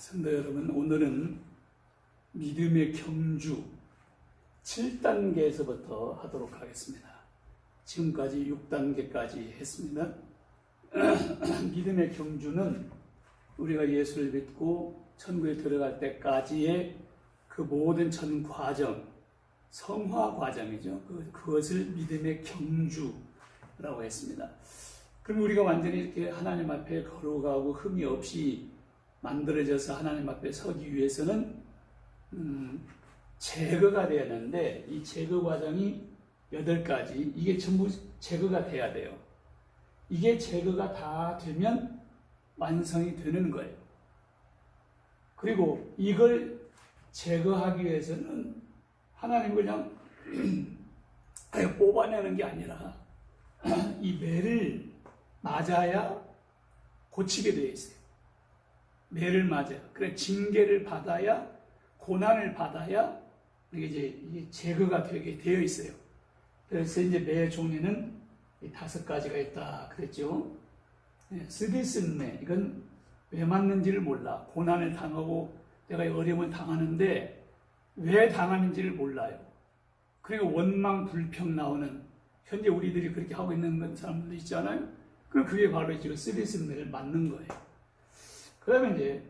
성도 여러분, 오늘은 믿음의 경주 7단계에서부터 하도록 하겠습니다. 지금까지 6단계까지 했습니다. 믿음의 경주는 우리가 예수를 믿고 천국에 들어갈 때까지의 그 모든 전 과정, 성화 과정이죠. 그것을 믿음의 경주라고 했습니다. 그럼 우리가 완전히 이렇게 하나님 앞에 걸어가고 흠이 없이 만들어져서 하나님 앞에 서기 위해서는 제거가 돼야 하는데, 이 제거 과정이 8가지, 이게 전부 제거가 돼야 돼요. 이게 제거가 다 되면 완성이 되는 거예요. 그리고 이걸 제거하기 위해서는 하나님 그냥 뽑아내는 게 아니라 이 매를 맞아야 고치게 되어 있어요. 매를 맞아요. 그래, 징계를 받아야, 고난을 받아야 이게 제거가 되게 되어 있어요. 그래서 이제 매 종류는 5가지가 있다 그랬죠. 쓰디쓴 매, 이건 왜 맞는지를 몰라. 고난을 당하고 내가 어려움을 당하는데 왜 당하는지를 몰라요. 그리고 원망 불평 나오는, 현재 우리들이 그렇게 하고 있는 사람들도 있잖아요. 그럼 그게 바로 지금 쓰디쓴 매를 맞는 거예요. 그 다음에 이제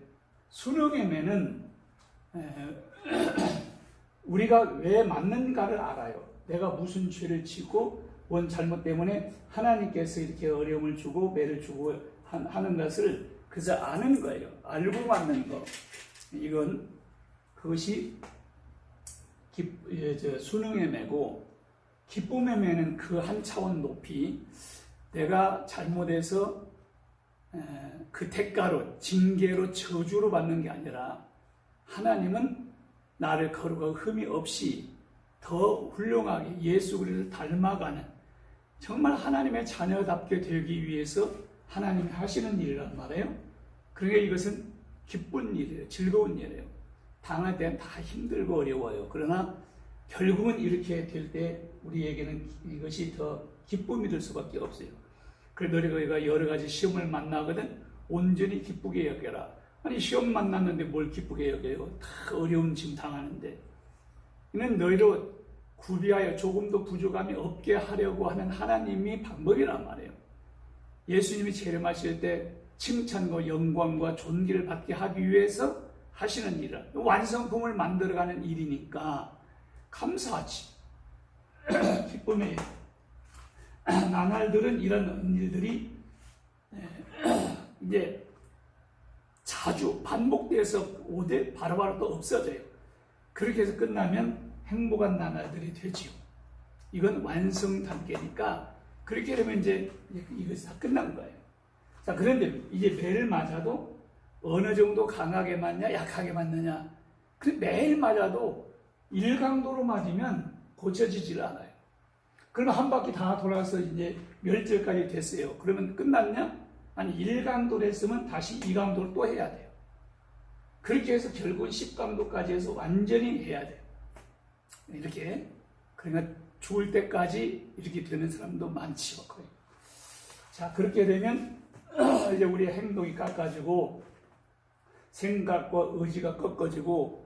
순응의 매는 우리가 왜 맞는가를 알아요. 내가 무슨 죄를 짓고 뭔 잘못 때문에 하나님께서 이렇게 어려움을 주고 매를 주고 하는 것을 그래서 아는 거예요. 알고 맞는 거. 이건 그것이 순응의 매고, 기쁨의 매는 그 한 차원 높이 내가 잘못해서 그 대가로, 징계로, 저주로 받는 게 아니라 하나님은 나를 거룩하고 흠이 없이 더 훌륭하게 예수 그리스도를 닮아가는, 정말 하나님의 자녀답게 되기 위해서 하나님이 하시는 일이란 말이에요. 그러니까 이것은 기쁜 일이에요. 즐거운 일이에요. 당할 때는 다 힘들고 어려워요. 그러나 결국은 이렇게 될 때 우리에게는 이것이 더 기쁨이 될 수밖에 없어요. 그래서 우리가 여러 가지 시험을 만나거든 온전히 기쁘게 여겨라. 아니, 시험 만났는데 뭘 기쁘게 여겨요? 다 어려운 짐 당하는데. 이는 너희로 구비하여 조금도 부족함이 없게 하려고 하는 하나님이 방법이란 말이에요. 예수님이 재림하실 때 칭찬과 영광과 존귀를 받게 하기 위해서 하시는 일이라. 완성품을 만들어가는 일이니까 감사하지. 기쁨의 일. 나날들은 이런 일들이 이제 자주 반복돼서 오되 바로바로 또 없어져요. 그렇게 해서 끝나면 행복한 나날들이 되지요. 이건 완성 단계니까 그렇게 되면 이제 이것이 다 끝난 거예요. 자, 그런데 이제 매를 맞아도 어느 정도 강하게 맞냐, 약하게 맞느냐. 매일 맞아도 일강도로 맞으면 고쳐지질 않아요. 그러면 한 바퀴 다 돌아서 이제 멸절까지 됐어요. 그러면 끝났냐? 아니, 1강도로 했으면 다시 2강도를 또 해야 돼요. 그렇게 해서 결국은 10강도까지 해서 완전히 해야 돼요. 이렇게. 그러니까 죽을 때까지 이렇게 되는 사람도 많지요, 거의. 자, 그렇게 되면 이제 우리의 행동이 깎아지고 생각과 의지가 꺾어지고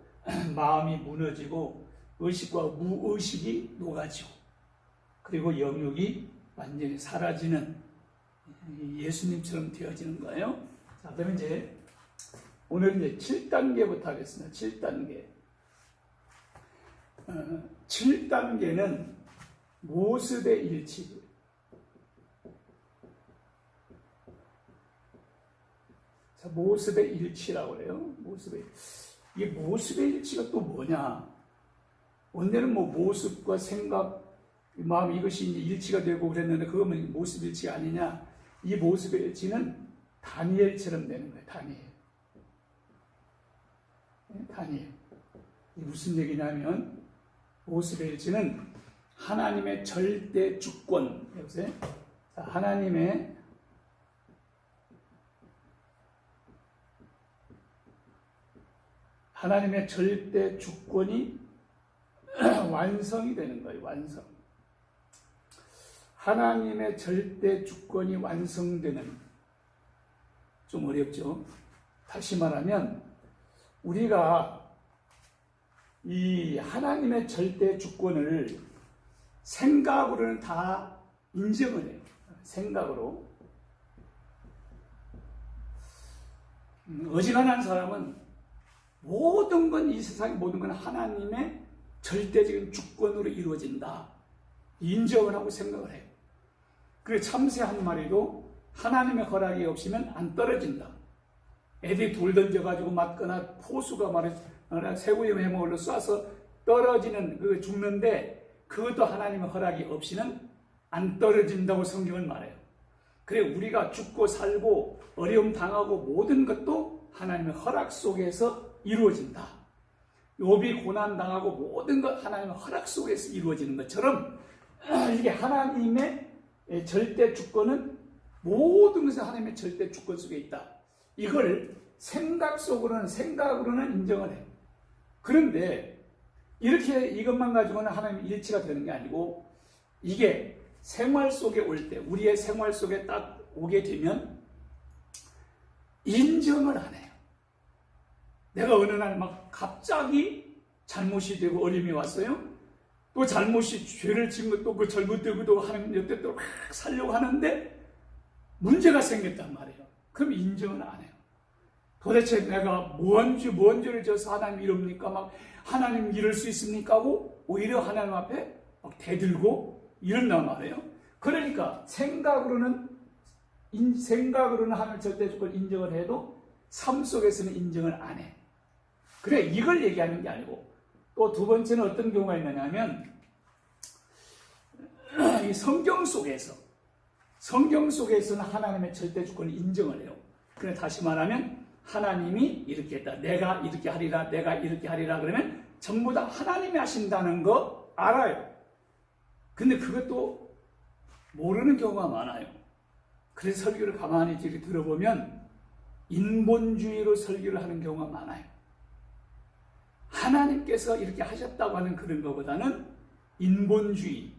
마음이 무너지고 의식과 무의식이 녹아지고, 그리고 영육이 완전히 사라지는 예수님처럼 되어지는 거예요. 자, 그러면 이제 오늘 이제 7단계부터 하겠습니다. 7단계. 7단계는 모습의 일치. 자, 모습의 일치라고 그래요. 이게 모습의 일치가 또 뭐냐? 원래는 뭐 모습과 생각, 마음, 이것이 이제 일치가 되고 그랬는데 그거는 모습 일치가 아니냐. 이 모습의 일치는 다니엘처럼 되는 거예요. 다니엘. 이게 무슨 얘기냐면, 모습의 일치는 하나님의 절대 주권. 여보세요? 자, 하나님의 절대 주권이 완성이 되는 거예요. 완성. 하나님의 절대 주권이 완성되는, 좀 어렵죠. 다시 말하면 우리가 이 하나님의 절대 주권을 생각으로는 다 인정을 해요. 생각으로. 어지간한 사람은 모든 건, 이 세상의 모든 건 하나님의 절대적인 주권으로 이루어진다, 인정을 하고 생각을 해요. 그리고 참새 한 마리도 하나님의 허락이 없으면 안 떨어진다. 애들이 돌 던져가지고 맞거나 포수가 말해 새우의 해먹으로 쏴서 떨어지는, 그 죽는데 그것도 하나님의 허락이 없이는 안 떨어진다고 성경은 말해요. 그래, 우리가 죽고 살고 어려움 당하고 모든 것도 하나님의 허락 속에서 이루어진다. 욥이 고난 당하고 모든 것 하나님의 허락 속에서 이루어지는 것처럼 이게 하나님의 절대 주권은 모든 것이 하나님의 절대 주권 속에 있다. 이걸 생각으로는 인정을 해요. 그런데 이렇게 이것만 가지고는 하나님 일치가 되는 게 아니고, 이게 생활 속에 올 때, 우리의 생활 속에 딱 오게 되면 인정을 안 해요. 내가 어느 날 막 갑자기 잘못이 되고 어려움이 왔어요. 또 잘못이 죄를 지은 것도 그 잘못되고도 하나님 옆에 또 막 살려고 하는데 문제가 생겼단 말이에요. 그럼 인정을 안 해요. 도대체 내가 뭔 죄를 져서 하나님 이럽니까? 막 하나님 이럴 수 있습니까? 하고 오히려 하나님 앞에 막 대들고 이런단 말이에요. 그러니까 생각으로는 하나님 절대 주권 인정을 해도 삶 속에서는 인정을 안 해. 그래, 이걸 얘기하는 게 아니고, 또 두 번째는 어떤 경우가 있느냐면, 이 성경 속에서는 하나님의 절대 주권을 인정을 해요. 그래, 다시 말하면 하나님이 이렇게 했다, 내가 이렇게 하리라, 내가 이렇게 하리라, 그러면 전부 다 하나님이 하신다는 거 알아요. 근데 그것도 모르는 경우가 많아요. 그래서 설교를 가만히 들어보면 인본주의로 설교를 하는 경우가 많아요. 하나님께서 이렇게 하셨다고 하는 그런 것보다는 인본주의,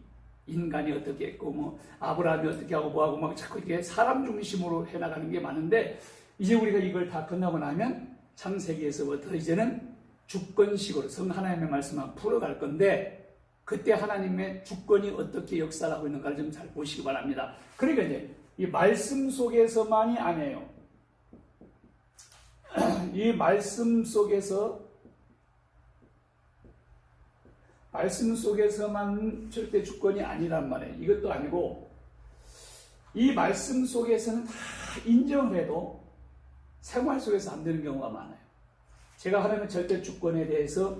인간이 어떻게 했고 뭐 아브라함이 어떻게 하고 뭐하고 막 자꾸 이렇게 사람 중심으로 해나가는 게 많은데, 이제 우리가 이걸 다 끝나고 나면 창세기에서부터 이제는 주권식으로 성 하나님의 말씀만 풀어갈 건데, 그때 하나님의 주권이 어떻게 역사를 하고 있는가를 좀 잘 보시기 바랍니다. 그러니까 이제 이 말씀 속에서만이 아니에요. 이 말씀 속에서만 절대 주권이 아니란 말이에요. 이것도 아니고, 이 말씀 속에서는 다 인정을 해도 생활 속에서 안 되는 경우가 많아요. 제가 하나님의 절대 주권에 대해서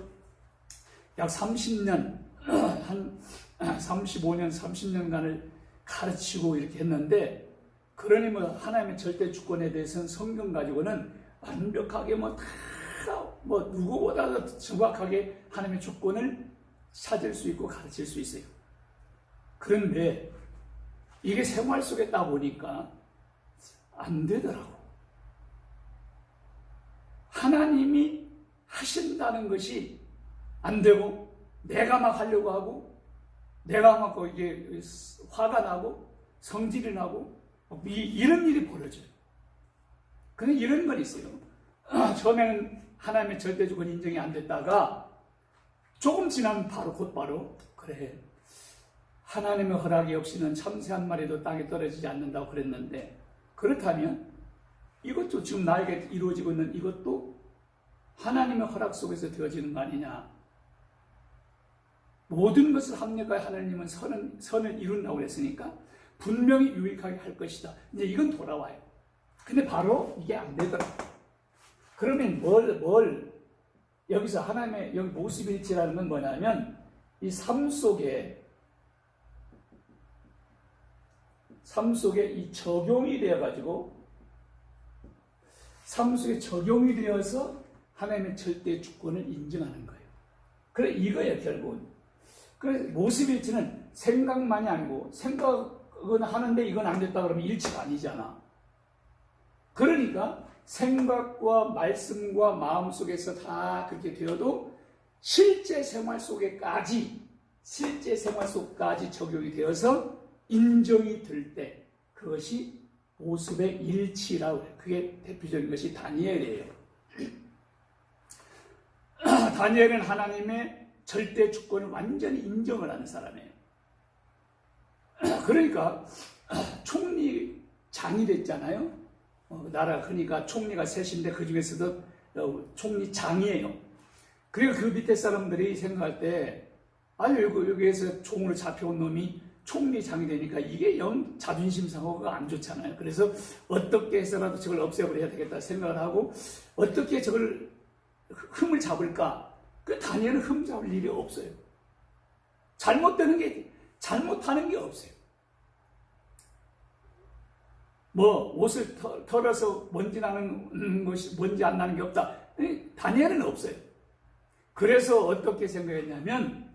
약 30년, 한 35년, 30년간을 가르치고 이렇게 했는데, 그러니 뭐 하나님의 절대 주권에 대해서는 성경 가지고는 완벽하게 누구보다 정확하게 하나님의 주권을 찾을 수 있고 가르칠 수 있어요. 그런데 이게 생활 속에 딱 보니까 안 되더라고. 하나님이 하신다는 것이 안 되고, 내가 막 하려고 하고, 내가 막 이게 화가 나고 성질이 나고 이런 일이 벌어져요. 근데 이런 건 있어요. 처음에는 하나님의 절대 주권 인정이 안 됐다가 조금 지나면 곧바로 그래, 하나님의 허락이 없이는 참새 한 마리도 땅에 떨어지지 않는다고 그랬는데, 그렇다면 이것도 지금 나에게 이루어지고 있는 이것도 하나님의 허락 속에서 되어지는 거 아니냐. 모든 것을 합력하여 하나님은 선을 이룬다고 그랬으니까 분명히 유익하게 할 것이다. 이제 이건 돌아와요. 근데 바로 이게 안 되더라고요. 그러면 여기서 하나님의 여기 모습일치라는 건 뭐냐면, 이 삶 속에 이 적용이 되어가지고, 삶 속에 적용이 되어서 하나님의 절대 주권을 인정하는 거예요. 그래, 이거예요, 결국은. 그래서 모습일치는 생각만이 아니고, 생각은 하는데 이건 안 됐다 그러면 일치가 아니잖아. 그러니까 생각과 말씀과 마음 속에서 다 그렇게 되어도 실제 생활 속까지 적용이 되어서 인정이 될 때, 그것이 모습의 일치라고 해요. 그게 대표적인 것이 다니엘이에요. 다니엘은 하나님의 절대 주권을 완전히 인정을 하는 사람이에요. 그러니까 총리장이 됐잖아요. 나라 그러니까 총리가 셋인데 그 중에서도 총리장이에요. 그리고 그 밑에 사람들이 생각할 때 아유 여기에서 총으로 잡혀온 놈이 총리장이 되니까 이게 영 자존심 상하고가 안 좋잖아요. 그래서 어떻게 해서라도 저걸 없애버려야 되겠다 생각을 하고 어떻게 저걸 흠을 잡을까? 그 다니엘은 흠 잡을 일이 없어요. 잘못하는 게 없어요. 뭐 옷을 털어서 먼지 나는 것이 먼지 안 나는 게 없다. 다니엘은 없어요. 그래서 어떻게 생각했냐면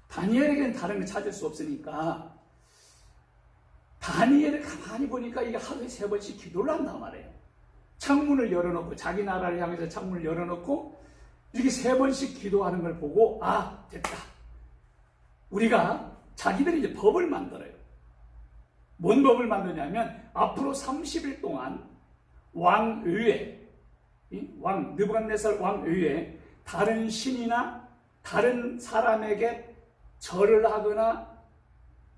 다니엘에게는 다른 걸 찾을 수 없으니까 다니엘을 가만히 보니까 이게 하루에 3번씩 기도를 한단 말이에요. 창문을 열어놓고 자기 나라를 향해서 창문을 열어놓고 이렇게 3번씩 기도하는 걸 보고 아 됐다. 우리가 자기들이 이제 법을 만들어요. 뭔 법을 만드냐면 앞으로 30일 동안 왕 외에 왕 느부갓네살 왕 외에 다른 신이나 다른 사람에게 절을 하거나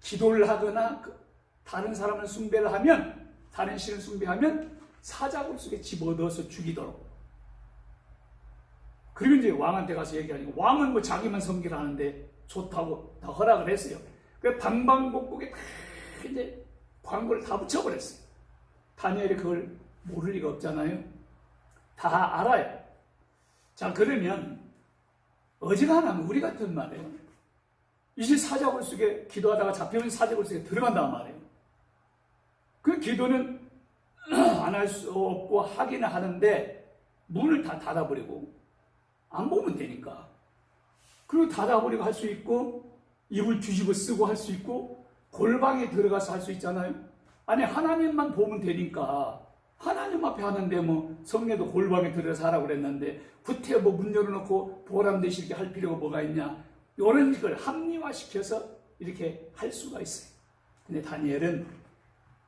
기도를 하거나 다른 사람을 숭배를 하면 다른 신을 숭배하면 사자굴 속에 집어넣어서 죽이도록. 그리고 이제 왕한테 가서 얘기하니까 왕은 뭐 자기만 섬기라는데 좋다고 다 허락을 했어요. 그 방방곡곡에 다 이제 광고를 다 붙여버렸어요. 다니엘이 그걸 모를 리가 없잖아요. 다 알아요. 자 그러면 어지간하면 우리 같은 말이에요. 이제 사자굴 속에 기도하다가 잡혀온 사자굴 속에 들어간단 말이에요. 그 기도는 안 할 수 없고 하기는 하는데 문을 다 닫아버리고 안 보면 되니까. 그리고 닫아버리고 할 수 있고 입을 뒤집어 쓰고 할 수 있고 골방에 들어가서 할 수 있잖아요. 아니 하나님만 보면 되니까 하나님 앞에 하는데 뭐 성례도 골방에 들어가서 하라고 그랬는데 구태 뭐 문 열어놓고 보람듯이 이렇게 할 필요가 뭐가 있냐. 이런 걸 합리화시켜서 이렇게 할 수가 있어요. 근데 다니엘은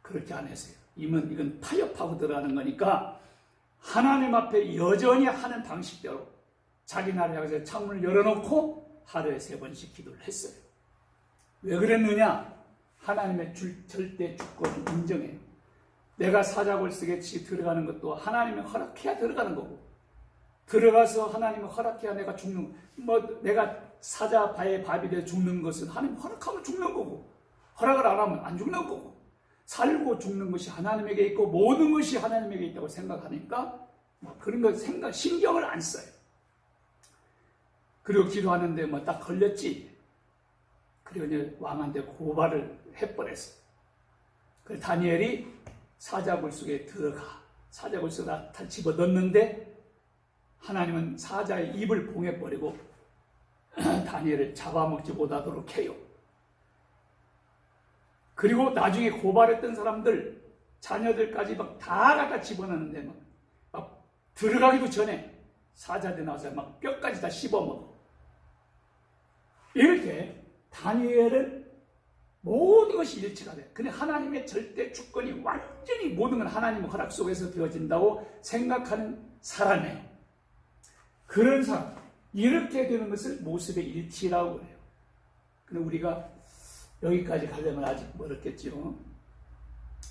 그렇게 안 했어요. 이건 타협하고 들어가는 거니까 하나님 앞에 여전히 하는 방식대로 자기 나라를 향해서 창문을 열어놓고 하루에 3번씩 기도를 했어요. 왜 그랬느냐? 하나님의 절대 주권을 인정해요. 내가 사자굴 속에 들어가는 것도 하나님의 허락해야 들어가는 거고 들어가서 하나님의 허락해야 내가 죽는 내가 사자 바에 밥이 돼 죽는 것은 하나님 허락하면 죽는 거고 허락을 안 하면 안 죽는 거고 살고 죽는 것이 하나님에게 있고 모든 것이 하나님에게 있다고 생각하니까 그런 거 신경을 안 써요. 그리고 기도하는데 딱 걸렸지. 그리고 이제 왕한테 고발을 해버렸어요. 그래서 다니엘이 사자굴 속에 들어가 사자굴 속에 다 집어넣는데 하나님은 사자의 입을 봉해버리고 다니엘을 잡아먹지 못하도록 해요. 그리고 나중에 고발했던 사람들 자녀들까지 막 다 갖다 집어넣는데 막 들어가기도 전에 사자들 나와서 막 뼈까지 다 씹어먹어. 이렇게 다니엘은 모든 것이 일치가 돼. 근데 하나님의 절대 주권이 완전히 모든 건 하나님의 허락 속에서 되어진다고 생각하는 사람이에요. 그런 사람, 이렇게 되는 것을 모습의 일치라고 그래요. 근데 우리가 여기까지 가려면 아직 멀었겠지요.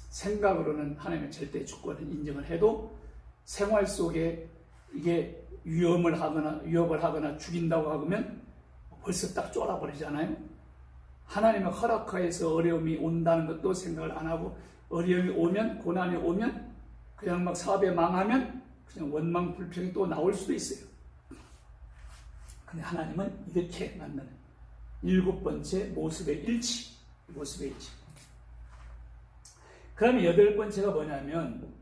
생각으로는 하나님의 절대 주권을 인정을 해도 생활 속에 이게 위협을 하거나 죽인다고 하면 벌써 딱 쫄아버리잖아요. 하나님의 허락하에서 어려움이 온다는 것도 생각을 안 하고 어려움이 오면 고난이 오면 그냥 막 사업에 망하면 그냥 원망 불평이 또 나올 수도 있어요. 근데 하나님은 이렇게 만나는 7번째 모습의 일치. 그러면 8번째가 뭐냐면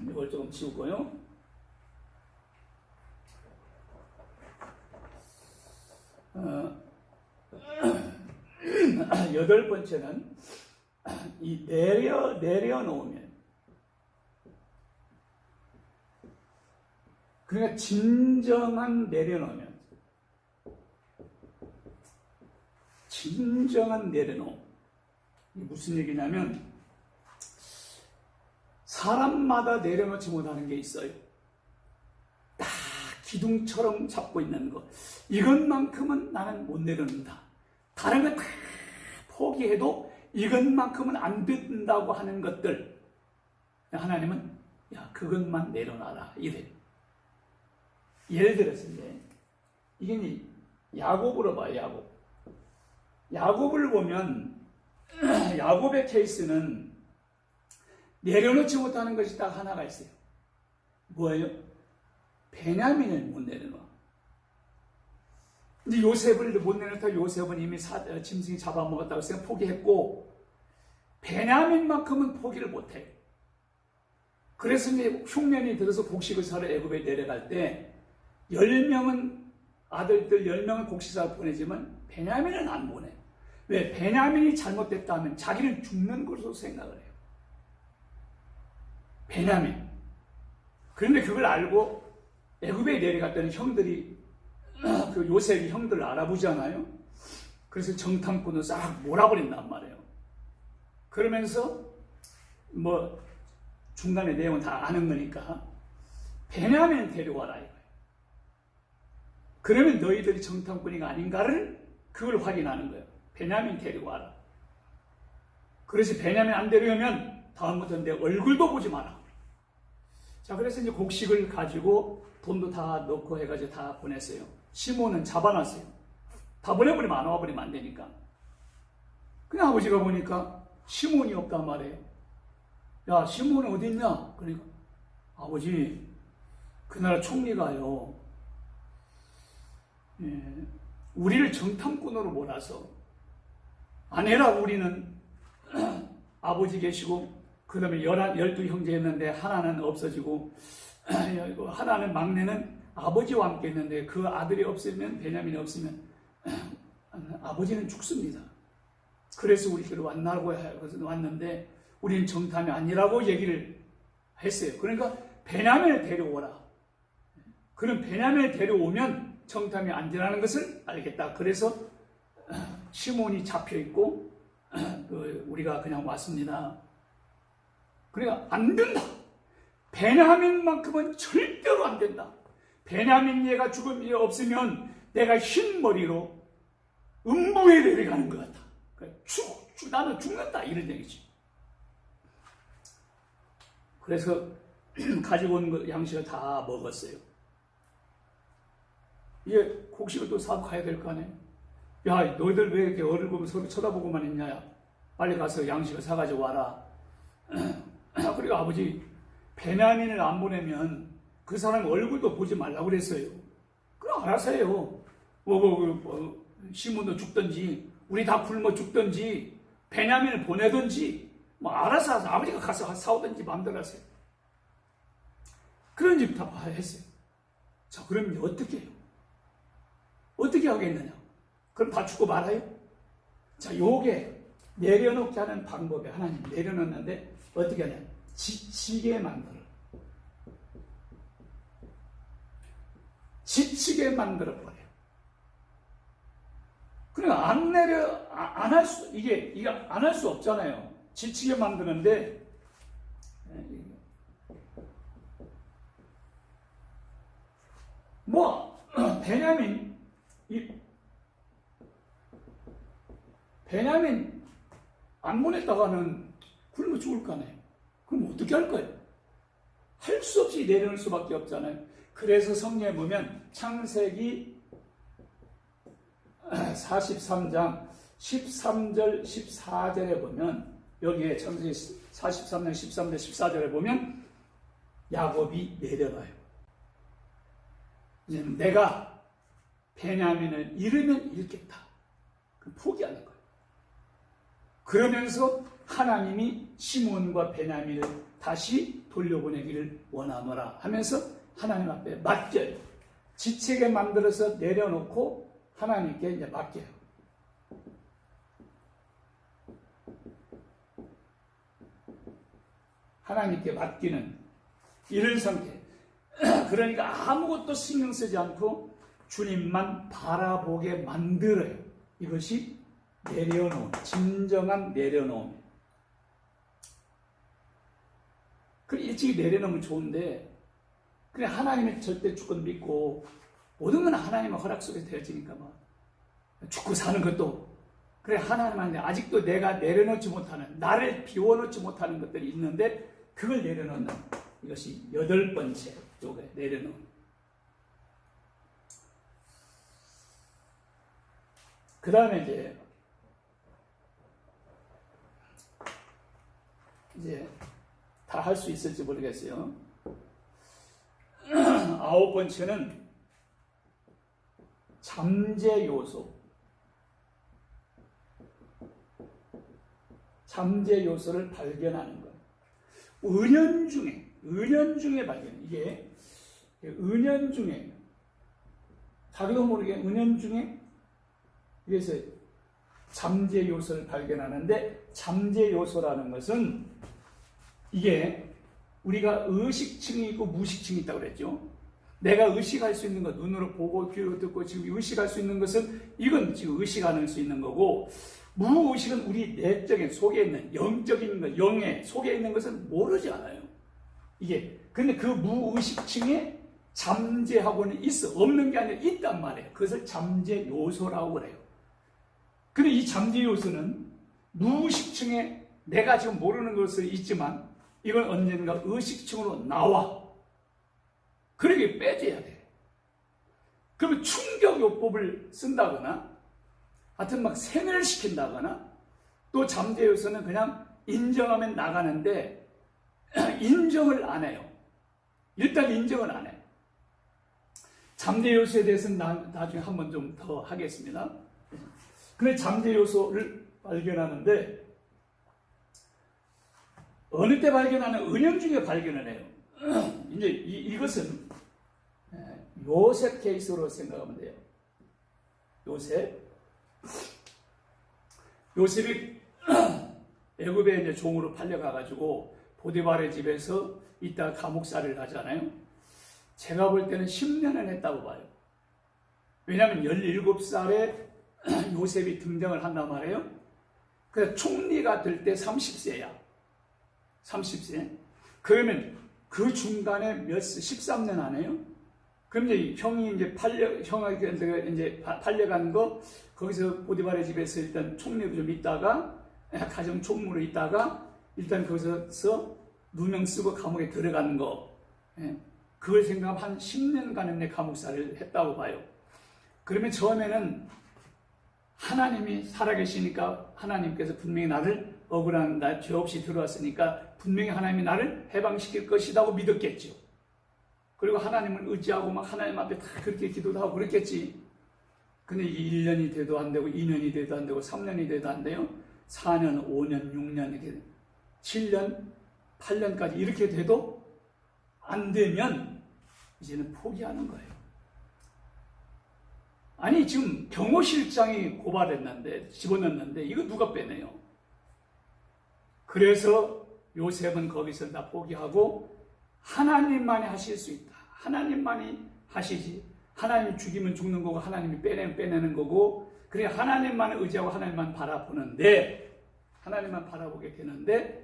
이걸 조금 지우고요. 여덟 번째는 이 내려놓으면, 그러니까 진정한 내려놓으면, 진정한 내려놓음. 이게 무슨 얘기냐면 사람마다 내려놓지 못하는 게 있어요. 딱 기둥처럼 잡고 있는 것, 이것만큼은 나는 못 내려놓는다. 다른 건 다 포기해도 이것만큼은 안 된다고 하는 것들, 하나님은 야 그것만 내려놔라 이래. 예를 들어서 이게 야곱으로 봐요. 야곱을 보면 야곱의 케이스는 내려놓지 못하는 것이 딱 하나가 있어요. 뭐예요? 베냐민을 못 내려놔. 이제 요셉을 못 내려놓다 요셉은 이미 짐승이 잡아먹었다고 해서 포기했고, 베냐민만큼은 포기를 못해. 그래서 이제 흉년이 들어서 곡식을 사러 애굽에 내려갈 때 10명은 아들들 10명은 곡식 사러 보내지만 베냐민은 안 보내. 왜? 베냐민이 잘못됐다면 자기는 죽는 것으로 생각을 해요. 베냐민. 그런데 그걸 알고 애굽에 내려갔더니 형들이 그 요셉이 형들을 알아보잖아요. 그래서 정탐꾼을 싹 몰아버린단 말이에요. 그러면서 뭐 중간에 내용은 다 아는 거니까 베냐민 데려와라 이거예요. 그러면 너희들이 정탐꾼이 아닌가를 그걸 확인하는 거예요. 베냐민 데려와라. 그래서 베냐민 안 데려오면 다음부터 내 얼굴도 보지 마라. 자, 그래서 이제 곡식을 가지고 돈도 다 넣고 해가지고 다 보냈어요. 시몬은 잡아놨어요. 다 보내버리면 안 와버리면 안 되니까. 그냥 아버지가 보니까 시몬이 없단 말이에요. 야, 시몬은 어디 있냐? 그러니까 아버지, 그 나라 총리가요, 우리를 정탐꾼으로 몰아서 아내라 우리는 아버지 계시고 그 다음에 12 형제였는데 하나는 없어지고 하나는 막내는 아버지와 함께 있는데 그 아들이 없으면 베냐민이 없으면 아버지는 죽습니다. 그래서 우리 교회로 왔는데 우리는 정탐이 아니라고 얘기를 했어요. 그러니까 베냐민을 데려오라. 그럼 베냐민을 데려오면 정탐이 안 되라는 것을 알겠다. 그래서 시몬이 잡혀있고 우리가 그냥 왔습니다. 그러니까 안 된다. 베냐민만큼은 절대로 안 된다. 베냐민 얘가 죽음이 없으면 내가 흰 머리로 음부에 내려가는 것 같다. 나는 죽는다 이런 얘기지. 그래서 가지고 온 양식을 다 먹었어요. 이게 곡식을 또 사고 가야 될 거 아니에요. 야, 너희들 왜 이렇게 얼굴 보면 서로 쳐다보고만 있냐? 빨리 가서 양식을 사가지고 와라. 그리고 아버지, 베냐민을 안 보내면 그 사람 얼굴도 보지 말라고 그랬어요. 그럼 알아서 해요. 시몬도 죽든지 우리 다 굶어 죽든지 베냐민을 보내든지 뭐 알아서 하세요. 아버지가 가서 사오든지 마음대로 하세요. 그런 집 다 했어요. 자, 그럼 어떻게 해요? 어떻게 하겠느냐? 그럼 다 죽고 말아요? 자, 요게 내려놓게 하는 방법에 하나님 내려놓는데 어떻게 하냐? 지치게 만들어. 지치게 만들어버려요. 그러니까 안 할 수, 이게 안 할 수 없잖아요. 지치게 만드는데, 베냐민 안 보냈다가는 굶어 죽을 거 아니에요. 그럼 어떻게 할 거예요? 할 수 없이 내려놓을 수밖에 없잖아요. 그래서 성경에 보면 창세기 43장 13절 14절에 보면 여기에 창세기 43장 13절 14절에 보면 야곱이 내려가요. 이제 내가 베냐민을 잃으면 잃겠다. 포기하는 거예요. 그러면서 하나님이 시몬과 베냐민을 다시 돌려보내기를 원하노라 하면서 하나님 앞에 맡겨요. 지치게 만들어서 내려놓고 하나님께 이제 맡겨요. 하나님께 맡기는 이런 상태. 그러니까 아무것도 신경 쓰지 않고 주님만 바라보게 만들어요. 이것이 내려놓음, 진정한 내려놓음. 그 일찍이 내려놓으면 좋은데 그래 하나님의 절대 주권 믿고 모든 건 하나님의 허락 속에 되어지니까 뭐 죽고 사는 것도 그래 하나님한테 아직도 내가 내려놓지 못하는 나를 비워놓지 못하는 것들이 있는데 그걸 내려놓는 이것이 8번째 쪽에 내려놓는 그 다음에 이제 다 할 수 있을지 모르겠어요. 9번째는 잠재 요소. 잠재 요소를 발견하는 것. 은연중에 발견. 이게 은연중에 자기도 모르게 은연중에 그래서 잠재 요소를 발견하는데 잠재 요소라는 것은 이게 우리가 의식층이 있고 무의식층이 있다고 그랬죠. 내가 의식할 수 있는 것, 눈으로 보고 귀로 듣고 지금 의식할 수 있는 것은 이건 지금 의식할 수 있는 거고 무의식은 우리 내적인 속에 있는 영적인 것, 영의 속에 있는 것은 모르지 않아요. 이게 근데 그 무의식층에 잠재하고는 있어. 없는 게 아니라 있단 말이에요. 그것을 잠재 요소라고 그래요. 근데 이 잠재 요소는 무의식층에 내가 지금 모르는 것은 있지만 이건 언젠가 의식층으로 나와. 그러게 빼줘야 돼. 그러면 충격요법을 쓴다거나 하여튼 막 세뇌시킨다거나 또 잠재 요소는 그냥 인정하면 나가는데 인정을 안 해요. 일단 인정을 안 해. 잠재 요소에 대해서는 나중에 한번 좀 더 하겠습니다. 근데 잠재 요소를 발견하는데 어느 때 발견하는 은연중에 발견을 해요. 이제 이것은 요셉 케이스로 생각하면 돼요. 요셉이 애굽에 이제 종으로 팔려가가지고 보디발의 집에서 있다가 감옥살이를 하잖아요. 제가 볼 때는 10년을 했다고 봐요. 왜냐하면 17살에 요셉이 등장을 한단 말이에요. 그래서 총리가 될 때 30세야. 30세. 그러면 그 중간에 13년 안 해요? 그럼 이제 형이 이제 팔려간 거, 거기서 보디발의 집에서 일단 총리로 좀 있다가, 가정 총무로 있다가, 일단 거기서 누명 쓰고 감옥에 들어가는 거, 그걸 생각하면 한 10년간의 감옥살이를 했다고 봐요. 그러면 처음에는 하나님이 살아계시니까 하나님께서 분명히 나를 억울한 나 죄 없이 들어왔으니까 분명히 하나님이 나를 해방시킬 것이라고 믿었겠죠. 그리고 하나님을 의지하고 막 하나님 앞에 다 그렇게 기도도 하고 그랬겠지. 근데 1년이 돼도 안 되고 2년이 돼도 안 되고 3년이 돼도 안 돼요. 4년, 5년, 6년 이렇게 7년, 8년까지 이렇게 돼도 안 되면 이제는 포기하는 거예요. 아니 지금 경호실장이 고발했는데 집어넣는데 이거 누가 빼내요? 그래서 요셉은 거기서 다 포기하고 하나님만이 하실 수 있다. 하나님만이 하시지. 하나님이 죽이면 죽는 거고 하나님이 빼내면 빼내는 거고 그래 하나님만 의지하고 하나님만 바라보는데 하나님만 바라보게 되는데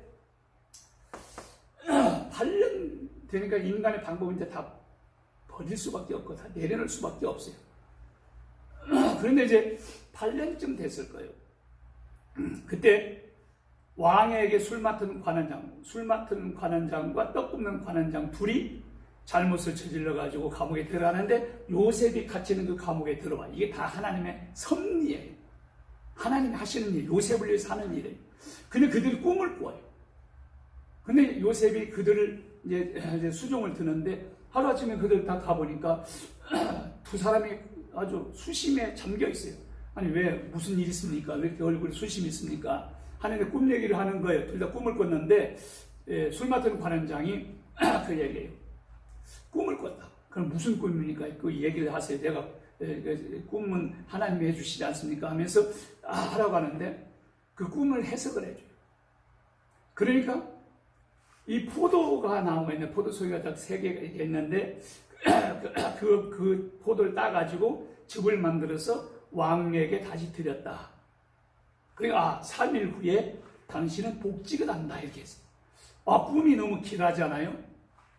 8년 되니까 인간의 방법은 이제 다 버릴 수밖에 없고 다 내려놓을 수밖에 없어요. 그런데 이제 8년쯤 됐을 거예요. 그때 왕에게 술 맡은 관원장과 떡 굽는 관원장 둘이 잘못을 저질러 가지고 감옥에 들어가는데 요셉이 갇히는 그 감옥에 들어와. 이게 다 하나님의 섭리예요. 하나님이 하시는 일, 요셉을 위해서 하는 일이에요. 근데 그들이 꿈을 꿔요. 근데 요셉이 그들을 이제 수종을 드는데 하루아침에 그들 다 가보니까 두 사람이 아주 수심에 잠겨 있어요. 아니 왜 무슨 일이 있습니까? 왜 이렇게 얼굴이 수심이 있습니까? 하는데 꿈 얘기를 하는 거예요. 둘 다 꿈을 꿨는데 술 맡은 관원장이 그 얘기예요. 꿈을 꿨다. 그럼 무슨 꿈입니까? 그 얘기를 하세요. 내가 꿈은 하나님이 해주시지 않습니까? 하면서 하라고 하는데 그 꿈을 해석을 해줘요. 그러니까 이 포도가 나오고 있는 포도송이가 딱 3개가 있는데 그 포도를 따가지고 즙을 만들어서 왕에게 다시 드렸다. 그러니까 3일 후에 당신은 복직을 한다 이렇게 했어요. 꿈이 너무 길하잖아요.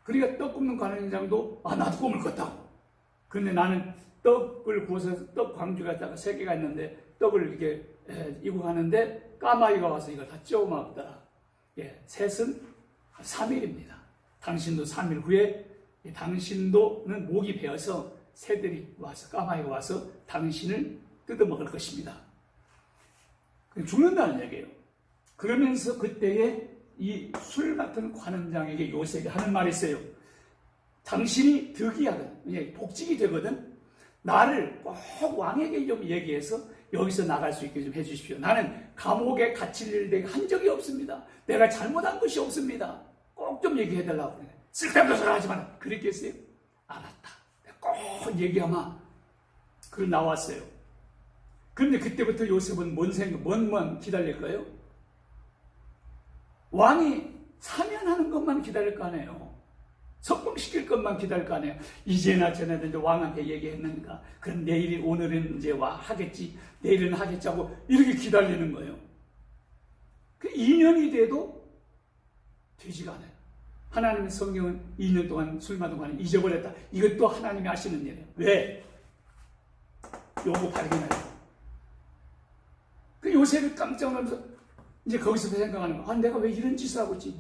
그러니까 떡 굽는 관원장도 나도 꿈을 꿨다고. 그런데 나는 떡을 구워서 떡 광주 갖다가 3개가 있는데 떡을 이렇게 이고 하는데 까마귀가 와서 이걸 다 쪄 먹더라. 셋은 3일입니다. 당신도 3일 후에 당신도는 목이 베어서 새들이 와서 까마귀가 와서 당신을 뜯어먹을 것입니다. 죽는다는 얘기예요. 그러면서 그때에 이 술 같은 관원장에게 요셉이 하는 말이 있어요. 당신이 득이하거든, 복직이 되거든. 나를 꼭 왕에게 좀 얘기해서 여기서 나갈 수 있게 좀 해주십시오. 나는 감옥에 갇힐 일 내가 한 적이 없습니다. 내가 잘못한 것이 없습니다. 꼭 좀 얘기해달라고 그래. 쓸데없는 소리 하지 마라. 그렇게 했어요. 알았다. 내가 꼭 얘기하마. 그걸 나왔어요. 그런데 그때부터 요셉은 뭔 기다릴까요? 왕이 사면하는 것만 기다릴 거 아니에요. 석방시킬 것만 기다릴 거 아니에요. 이제나 저나도 이제 왕한테 얘기했는가. 그럼 오늘은 이제 하겠지. 내일은 하겠지 하고 이렇게 기다리는 거예요. 그 2년이 돼도 되지가 않아요. 하나님의 성경은 2년 동안 술 마신 관을 잊어버렸다. 이것도 하나님이 아시는 일이에요. 왜? 요거 발견해요. 그 요셉이 깜짝 놀라면서 이제 거기서 생각하는 거야. 내가 왜 이런 짓을 하고 있지?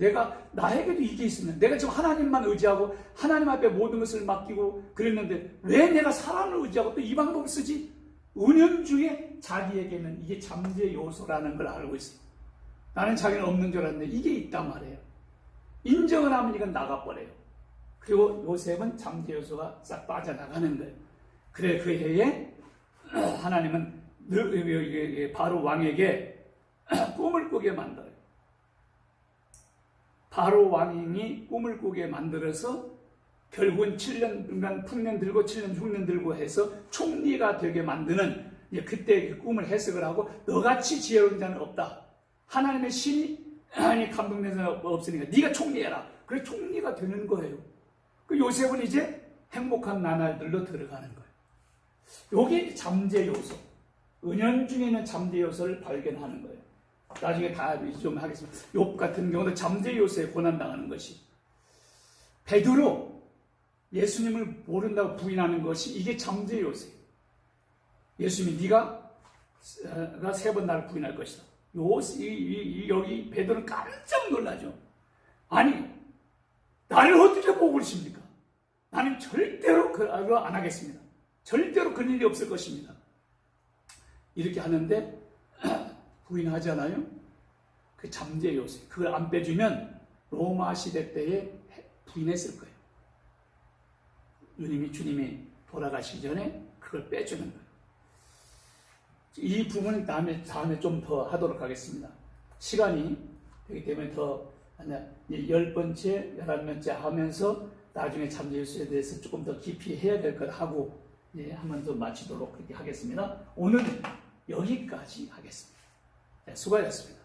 나에게도 이게 있으면, 내가 지금 하나님만 의지하고, 하나님 앞에 모든 것을 맡기고 그랬는데, 왜 내가 사람을 의지하고 또 이 방법을 쓰지? 은연중에 자기에게는 이게 잠재 요소라는 걸 알고 있어요. 나는 자기는 없는 줄 알았는데, 이게 있단 말이에요. 인정을 하면 이건 나가버려요. 그리고 요셉은 잠재 요소가 싹 빠져나가는 거예요. 그래, 그 해에, 하나님은 바로 왕에게 꿈을 꾸게 만들어요. 바로 왕이 꿈을 꾸게 만들어서 결국은 7년 풍년 들고 7년 흉년 들고 해서 총리가 되게 만드는, 그때 그 꿈을 해석을 하고, 너같이 지혜로운 자는 없다. 하나님의 신이 감동된 사람 없으니까 네가 총리해라. 그래 총리가 되는 거예요. 그 요셉은 이제 행복한 나날들로 들어가는 거예요. 이게 잠재 요소. 은연중에 있는 잠재 요소를 발견하는 거예요. 나중에 다 좀 하겠습니다. 욥 같은 경우도 잠재 요소에 고난당하는 것이, 베드로 예수님을 모른다고 부인하는 것이 이게 잠재 요소예요. 예수님이 네가 3번 나를 부인할 것이다. 여기 베드로는 깜짝 놀라죠. 아니, 나를 어떻게 보고 그러십니까? 나는 절대로 그거 안 하겠습니다. 절대로 그런 일이 없을 것입니다. 이렇게 하는데 부인하잖아요. 그 잠재 요소, 그걸 안 빼주면 로마 시대 때에 부인했을 거예요. 주님이 돌아가시기 전에 그걸 빼주는 거예요. 이 부분은 다음에 좀 더 하도록 하겠습니다. 시간이 되기 때문에 더 10번째, 11번째 하면서 나중에 잠재 요소에 대해서 조금 더 깊이 해야 될 것 하고 한번 더 마치도록 그렇게 하겠습니다. 오늘 여기까지 하겠습니다. 수고하셨습니다.